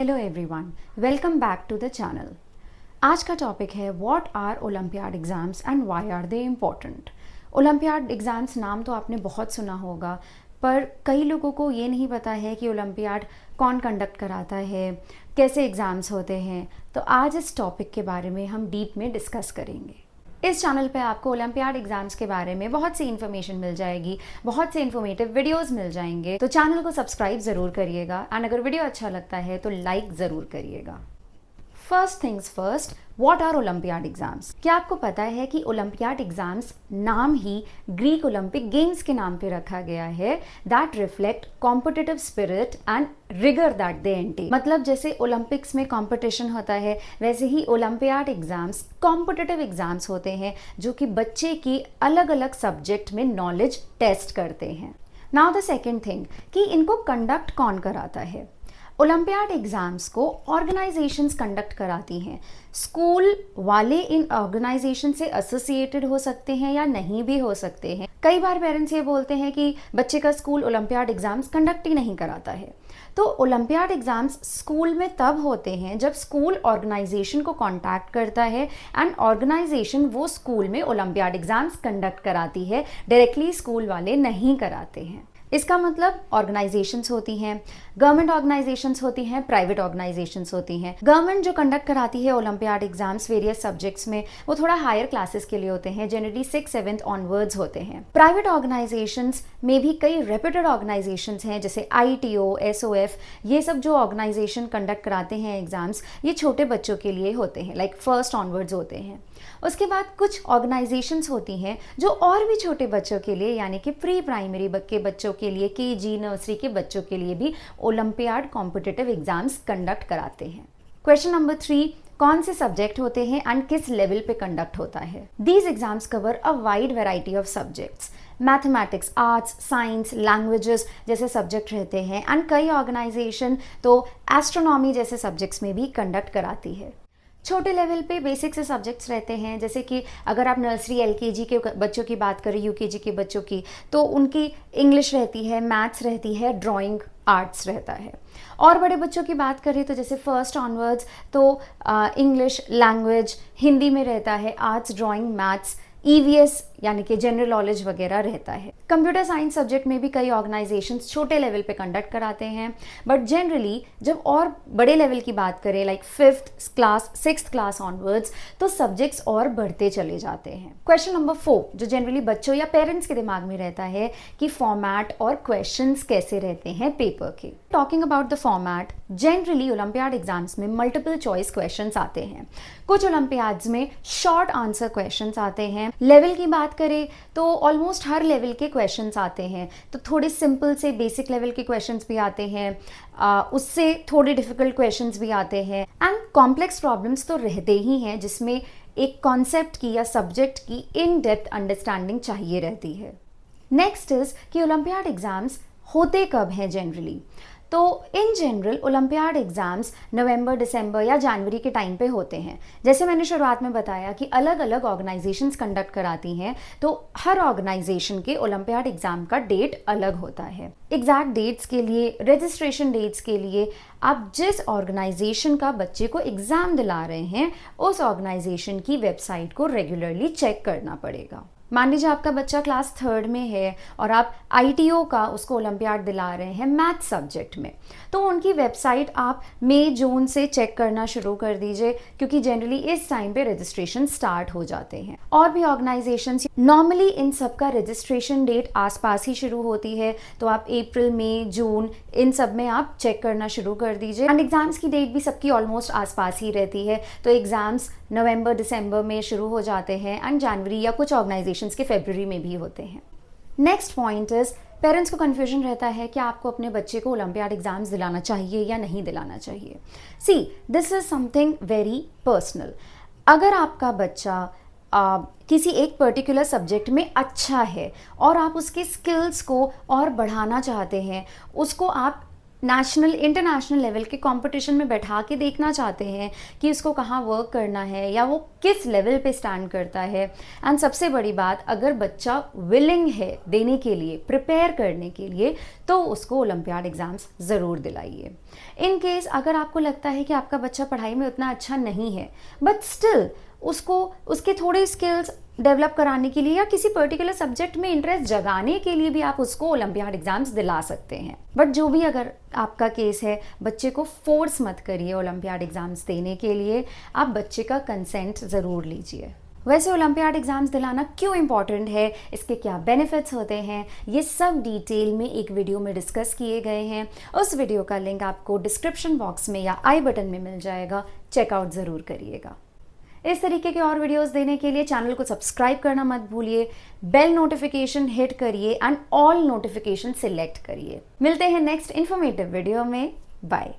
Hello everyone, welcome back to the channel. आज का topic है what are olympiad exams and why are they important. Olympiad exams नाम तो आपने बहुत सुना होगा, पर कई लोगों को ये नहीं पता है कि ओलंपियाड कौन कंडक्ट कराता है, कैसे एग्ज़ाम्स होते हैं। तो आज इस टॉपिक के बारे में हम डीप में डिस्कस करेंगे। इस चैनल पे आपको ओलंपियाड एग्जाम्स के बारे में बहुत सी इन्फॉर्मेशन मिल जाएगी, बहुत से इन्फॉर्मेटिव वीडियोस मिल जाएंगे। तो चैनल को सब्सक्राइब ज़रूर करिएगा एंड अगर वीडियो अच्छा लगता है तो लाइक ज़रूर करिएगा। First things first, what are olympiad exams. क्या आपको पता है कि ओलंपियाड एग्जाम्स नाम ही ग्रीक ओलंपिक गेम्स के नाम पे रखा गया है, that reflect competitive spirit and rigour that they entail. मतलब जैसे ओलंपिक्स में कंपटीशन होता है, वैसे ही ओलंपियाड एग्जाम्स कॉम्पिटिटिव एग्जाम्स होते हैं जो कि बच्चे की अलग अलग सब्जेक्ट में नॉलेज टेस्ट करते हैं। नाउ द सेकेंड थिंग कि इनको कंडक्ट कौन कराता है। ओलंपियाड एग्जाम्स को ऑर्गेनाइजेशंस कंडक्ट कराती हैं। स्कूल वाले इन ऑर्गेनाइजेशन से एसोसिएटेड हो सकते हैं या नहीं भी हो सकते हैं। कई बार पेरेंट्स ये बोलते हैं कि बच्चे का स्कूल ओलंपियाड एग्जाम्स कंडक्ट ही नहीं कराता है। तो ओलंपियाड एग्जाम्स स्कूल में तब होते हैं जब स्कूल ऑर्गेनाइजेशन को कांटेक्ट करता है एंड ऑर्गेनाइजेशन वो स्कूल में ओलंपियाड एग्जाम्स कंडक्ट कराती है, डायरेक्टली स्कूल वाले नहीं कराते हैं। इसका मतलब ऑर्गेनाइजेशंस होती हैं, गवर्नमेंट ऑर्गेनाइजेशंस होती हैं, प्राइवेट ऑर्गेनाइजेशंस होती हैं। गवर्नमेंट जो कंडक्ट कराती है ओलंपियाड एग्जाम्स वेरियस सब्जेक्ट्स में, वो थोड़ा हायर क्लासेस के लिए होते हैं, जनरली 6th-7th ऑनवर्ड्स होते हैं। प्राइवेट ऑर्गेनाइजेशंस में भी कई रेप्यूटेड ऑर्गेनाइजेशंस हैं, जैसे ITO, SOF, ये सब जो ऑर्गेनाइजेशन कंडक्ट कराते हैं एग्जाम्स, ये छोटे बच्चों के लिए होते हैं, लाइक फर्स्ट ऑनवर्ड्स होते हैं। उसके बाद कुछ ऑर्गेनाइजेशंस होती हैं जो और भी छोटे बच्चों के लिए, यानी कि प्री प्राइमरी के बच्चों के लिए, KG नर्सरी के बच्चों के लिए भी ओलंपियाड कॉम्पिटिटिव एग्जाम्स कंडक्ट कराते हैं। क्वेश्चन नंबर 3, कौन से सब्जेक्ट होते हैं एंड किस लेवल पे कंडक्ट होता है। These exams cover a wide variety of subjects. Mathematics, arts, science, languages जैसे सब्जेक्ट रहते हैं एंड कई ऑर्गेनाइजेशन तो एस्ट्रोनॉमी जैसे सब्जेक्ट्स में भी कंडक्ट कराती है। छोटे लेवल पे बेसिक से सब्जेक्ट्स रहते हैं, जैसे कि अगर आप नर्सरी LKG के बच्चों की बात करें, UKG के बच्चों की, तो उनकी इंग्लिश रहती है, मैथ्स रहती है, ड्राइंग, आर्ट्स रहता है। और बड़े बच्चों की बात करें तो जैसे फर्स्ट ऑनवर्ड्स तो इंग्लिश, लैंग्वेज, हिंदी में रहता है, आर्ट्स, ड्राइंग, मैथ्स, EVS यानी कि जनरल नॉलेज वगैरह रहता है। कंप्यूटर साइंस सब्जेक्ट में भी कई ऑर्गेनाइजेशंस छोटे लेवल पे कंडक्ट कराते हैं, बट जनरली जब और बड़े लेवल की बात करें, like 5th class, 6th class onwards, तो सब्जेक्ट्स और बढ़ते चले जाते हैं। क्वेश्चन नंबर 4 जो जनरली बच्चों या पेरेंट्स के दिमाग में रहता है कि फॉर्मेट और क्वेश्चंस कैसे रहते हैं पेपर के। Talking about the format, generally olympiad exams में मल्टीपल चॉइस क्वेश्चंस आते हैं। कुछ ओलंपियाड्स में शॉर्ट आंसर क्वेश्चंस आते हैं। लेवल की बात करें तो ऑलमोस्ट हर लेवल के क्वेश्चंस आते हैं, तो थोड़े सिंपल से बेसिक लेवल के क्वेश्चंस भी आते हैं, उससे थोड़े डिफिकल्ट क्वेश्चंस भी आते हैं एंड कॉम्प्लेक्स प्रॉब्लम्स तो रहते ही हैं जिसमें एक कॉन्सेप्ट की या सब्जेक्ट की इन डेप्थ अंडरस्टैंडिंग चाहिए रहती है। नेक्स्ट इज कि ओलंपियाड एग्जाम्स होते कब हैं जनरली। तो इन जनरल ओलंपियाड एग्जाम्स नवंबर, दिसंबर या जनवरी के टाइम पे होते हैं। जैसे मैंने शुरुआत में बताया कि अलग अलग ऑर्गेनाइजेशंस कंडक्ट कराती हैं, तो हर ऑर्गेनाइजेशन के ओलंपियाड एग्जाम का डेट अलग होता है। एग्जैक्ट डेट्स के लिए, रजिस्ट्रेशन डेट्स के लिए आप जिस ऑर्गेनाइजेशन का बच्चे को एग्जाम दिला रहे हैं, उस ऑर्गेनाइजेशन की वेबसाइट को रेगुलरली चेक करना पड़ेगा। मान लीजिए आपका बच्चा क्लास 3rd में है और आप ITO का उसको ओलंपियाड दिला रहे हैं मैथ सब्जेक्ट में, तो उनकी वेबसाइट आप मई, जून से चेक करना शुरू कर दीजिए, क्योंकि जनरली इस टाइम पे रजिस्ट्रेशन स्टार्ट हो जाते हैं। और भी ऑर्गेनाइजेशंस, नॉर्मली इन सब का रजिस्ट्रेशन डेट आसपास ही शुरू होती है, तो आप अप्रैल, मई, जून इन सब में आप चेक करना शुरू कर दीजिए। एंड एग्जाम्स की डेट भी सबकी ऑलमोस्ट आसपास ही रहती है, तो एग्जाम्स नवंबर, दिसंबर में शुरू हो जाते हैं एंड जनवरी या कुछ ऑर्गेनाइजेशंस के फरवरी में भी होते हैं। नेक्स्ट पॉइंट इज, पेरेंट्स को कन्फ्यूजन रहता है कि आपको अपने बच्चे को ओलंपियाड एग्जाम्स दिलाना चाहिए या नहीं दिलाना चाहिए। See, this is something very personal. अगर आपका बच्चा किसी एक पर्टिकुलर सब्जेक्ट में अच्छा है और आप उसके स्किल्स को और बढ़ाना चाहते हैं, उसको आप नेशनल इंटरनेशनल लेवल के कंपटीशन में बैठा के देखना चाहते हैं कि उसको कहाँ वर्क करना है या वो किस लेवल पे स्टैंड करता है। एंड सबसे बड़ी बात, अगर बच्चा विलिंग है देने के लिए, प्रिपेयर करने के लिए, तो उसको ओलंपियाड एग्ज़ाम्स ज़रूर दिलाइए। इन केस अगर आपको लगता है कि आपका बच्चा पढ़ाई में उतना अच्छा नहीं है, बट स्टिल उसको उसके थोड़े स्किल्स डेवलप कराने के लिए या किसी पर्टिकुलर सब्जेक्ट में इंटरेस्ट जगाने के लिए भी आप उसको ओलंपियाड एग्जाम्स दिला सकते हैं। बट जो भी अगर आपका केस है, बच्चे को फोर्स मत करिए ओलंपियाड एग्जाम्स देने के लिए, आप बच्चे का कंसेंट ज़रूर लीजिए। वैसे ओलंपियाड एग्जाम्स दिलाना क्यों इंपॉर्टेंट है, इसके क्या बेनिफिट्स होते हैं, ये सब डिटेल में एक वीडियो में डिस्कस किए गए हैं। उस वीडियो का लिंक आपको डिस्क्रिप्शन बॉक्स में या आई बटन में मिल जाएगा, चेकआउट ज़रूर करिएगा। इस तरीके के और वीडियोस देने के लिए चैनल को सब्सक्राइब करना मत भूलिए, बेल नोटिफिकेशन हिट करिए एंड ऑल नोटिफिकेशन सिलेक्ट करिए। मिलते हैं नेक्स्ट इन्फॉर्मेटिव वीडियो में। बाय।